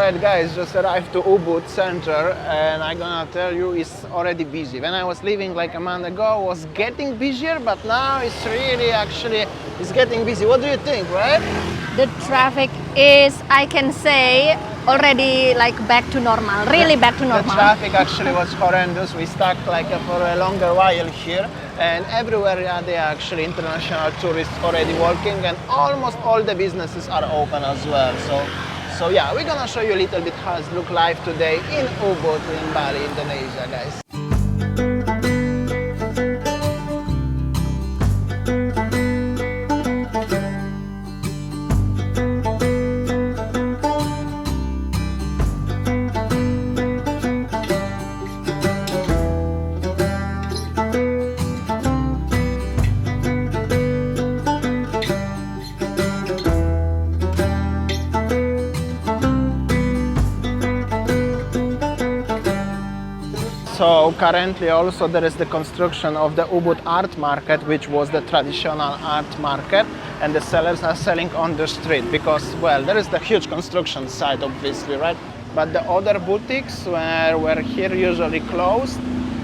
Alright guys, just arrived to Ubud center and I'm gonna tell you it's already busy. When I was leaving like a month ago, it was getting busier, but now it's really it's getting busy. What do you think, right? The traffic is, I can say, already like back to normal, really back to normal. The traffic actually was horrendous. We stuck like for a longer while here, and everywhere there are actually international tourists already walking, and almost all the businesses are open as well. So yeah, we're gonna show you a little bit how it looks live today in Ubud in Bali, Indonesia, guys. So currently also there is the construction of the Ubud art market, which was the traditional art market, and the sellers are selling on the street because, well, there is the huge construction site obviously, right? But the other boutiques were here usually closed.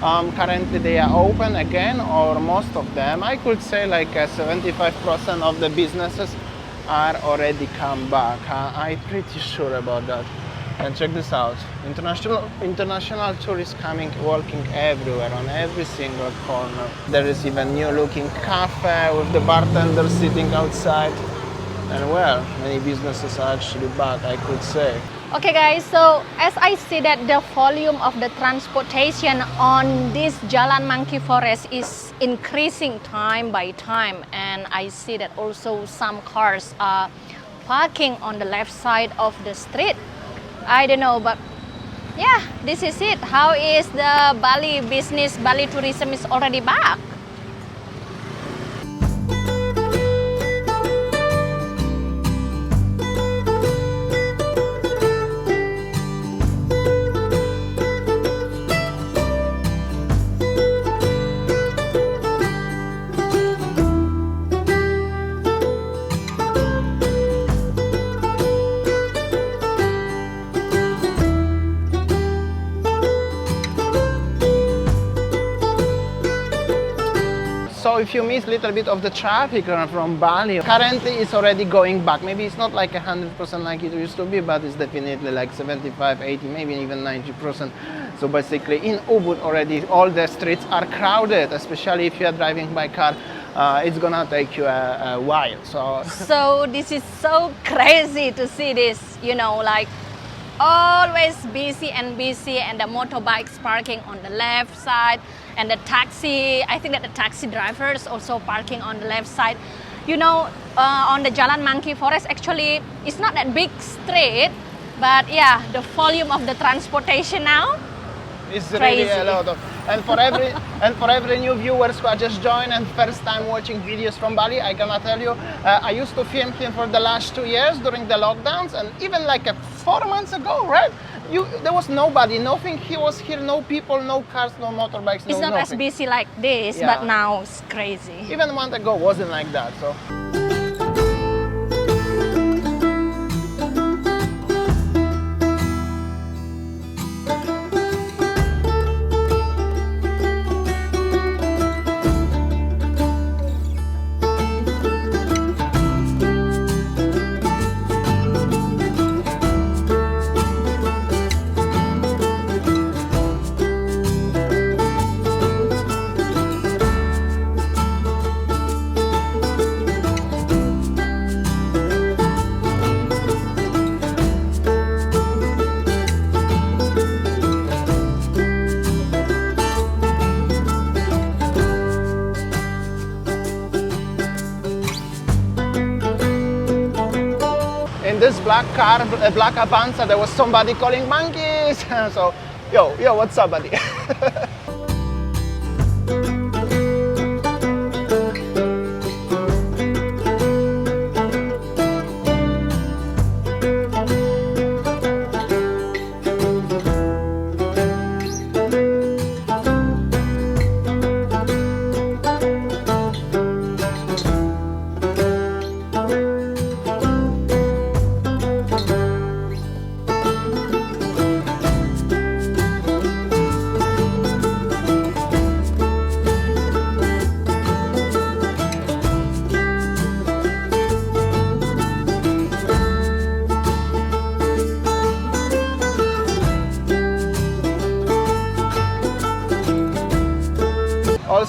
Currently they are open again, or most of them. I could say like 75% of the businesses are already come back. I'm pretty sure about that. And check this out, international tourists coming, walking everywhere, on every single corner. There is even new looking cafe with the bartender sitting outside. And well, many businesses are actually back, I could say. Okay guys, so as I see that the volume of the transportation on this Jalan Monkey Forest is increasing time by time, and I see that also some cars are parking on the left side of the street. I don't know, but yeah, this is it. How is the Bali business, Bali tourism is already back? So if you miss a little bit of the traffic from Bali, currently it's already going back. Maybe it's not like 100% like it used to be, but it's definitely like 75, 80, maybe even 90%. So basically in Ubud already all the streets are crowded, especially if you are driving by car. It's gonna take you a while. So this is so crazy to see this, you know, like always busy, and the motorbikes parking on the left side, and the taxi, I think that the taxi drivers also parking on the left side. You know, on the Jalan Monkey Forest, actually it's not that big street, but yeah, the volume of the transportation now, it's crazy. Really a lot of, and for every new viewers who are just joined and first time watching videos from Bali, I gonna tell you, I used to film him for the last 2 years during the lockdowns, and even like 4 months ago, right? There was nobody, nothing. He was here, no people, no cars, no motorbikes, it's not nothing. as busy like this, Yeah. but now it's crazy. Even a month ago wasn't like that. So. In this black car, black Avanza, there was somebody calling monkeys. So, yo, what's up, buddy?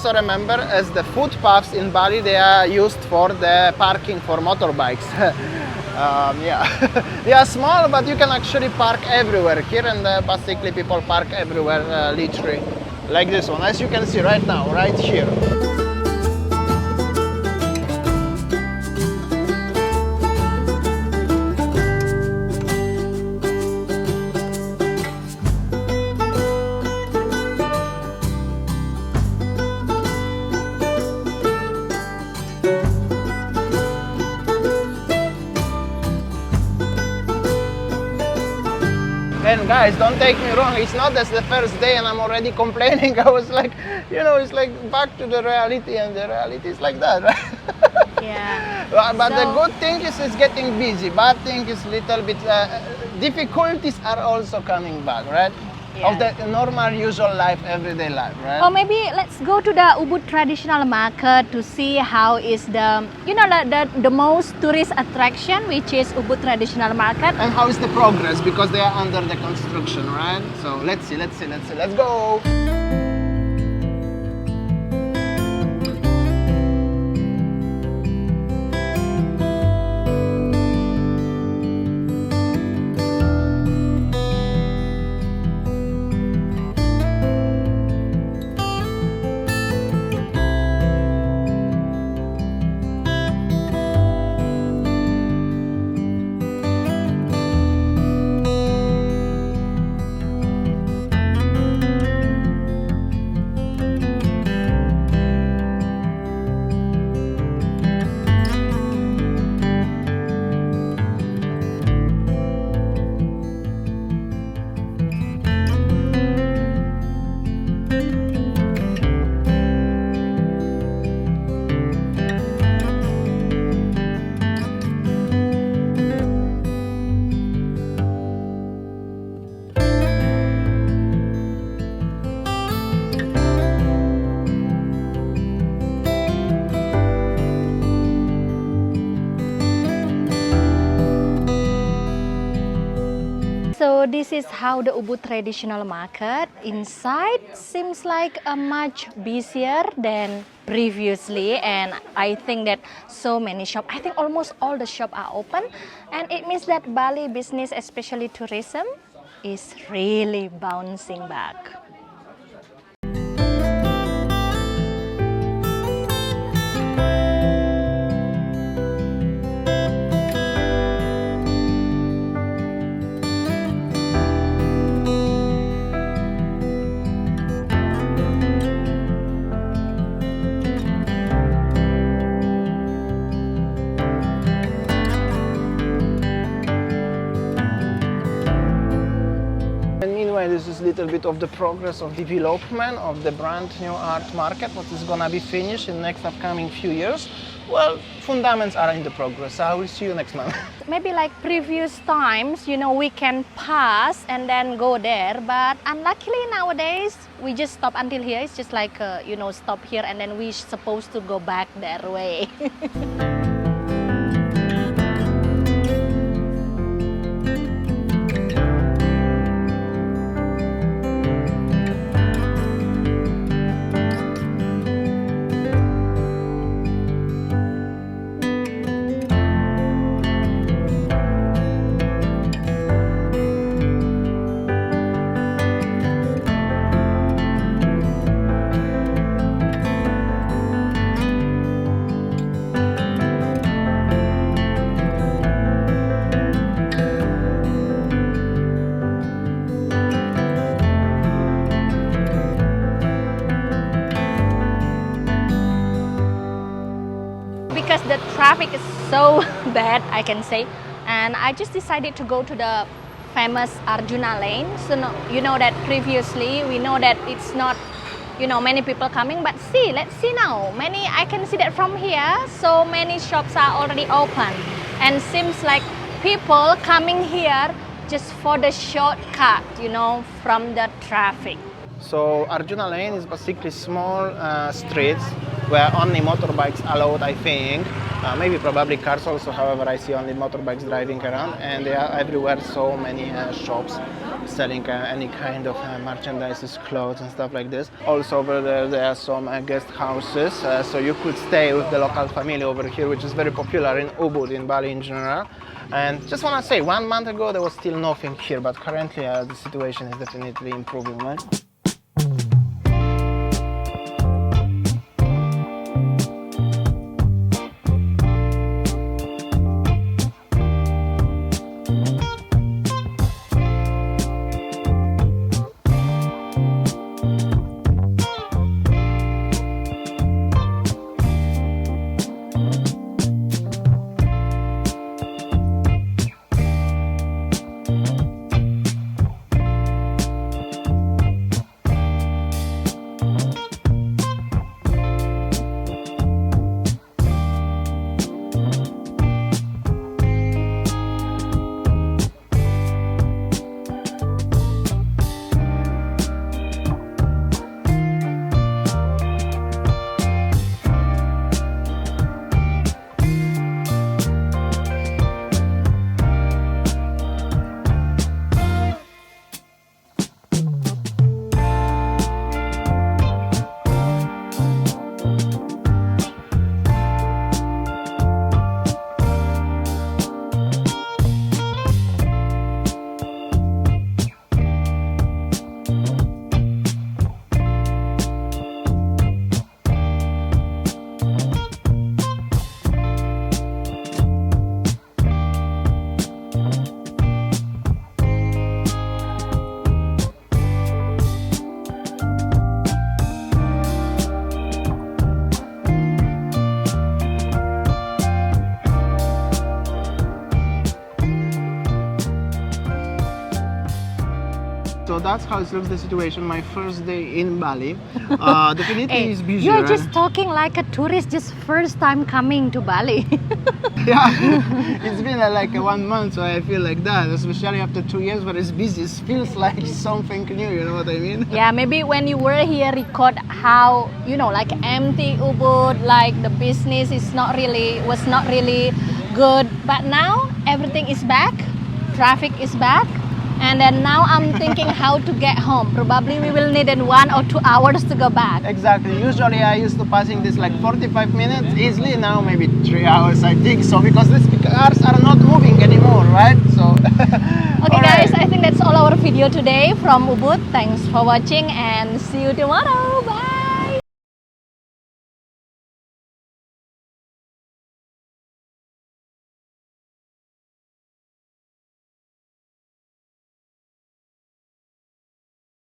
also remember, as the footpaths in Bali, they are used for the parking for motorbikes. Yeah, they are small, but you can actually park everywhere here, and basically people park everywhere, literally, like this one, as you can see right now, right here. And guys, don't take me wrong, it's not as the first day and I'm already complaining. I was like, you know, it's like back to the reality, and the reality is like that, right? Yeah. But the good thing is it's getting busy. Bad thing is little bit, difficulties are also coming back, right? Yeah. Of the normal, usual life, everyday life, right? Or maybe let's go to the Ubud traditional market to see how is the, you know, the most tourist attraction, which is Ubud traditional market. And how is the progress, because they are under the construction, right? So let's see, let's go. So this is how the Ubud traditional market inside seems like a much busier than previously, and I think that so many shops, I think almost all the shops are open, and it means that Bali business, especially tourism, is really bouncing back. This is a little bit of the progress of development of the brand new art market, what is gonna be finished in next upcoming few years. Well, fundamentals are in the progress. I will see you next month. Maybe like previous times, you know, we can pass and then go there, but unluckily nowadays we just stop until here. It's just like, you know, stop here and then we're supposed to go back their way. Because the traffic is so bad, I can say, and I just decided to go to the famous Arjuna lane. So you know that previously we know that it's not, you know, many people coming, but see, let's see now, I can see that from here so many shops are already open, and seems like people coming here just for the shortcut, you know, from the traffic. So Arjuna lane is basically small streets where only motorbikes allowed, I think. maybe probably cars also, however I see only motorbikes driving around, and there are everywhere so many shops selling any kind of merchandise, clothes and stuff like this. Also over there are some guest houses, so you could stay with the local family over here, which is very popular in Ubud, in Bali in general. And just want to say, 1 month ago there was still nothing here, but currently the situation is definitely improving, right? So that's how it looks, the situation. My first day in Bali. Definitely is busy. You're right? just talking like a tourist, just first time coming to Bali. Yeah, it's been like 1 month, so I feel like that. Especially after 2 years, but it's busy. It feels like something new. You know what I mean? Yeah, maybe when you were here, record how, you know, like empty Ubud, like the business was not really good. But now everything is back, traffic is back. And then now I'm thinking how to get home. Probably we will need 1 or 2 hours to go back. Exactly. Usually I used to passing this like 45 minutes easily. Now maybe 3 hours, I think so, because these cars are not moving anymore, right? So. Okay, guys, I think that's all our video today from Ubud. Thanks for watching and see you tomorrow.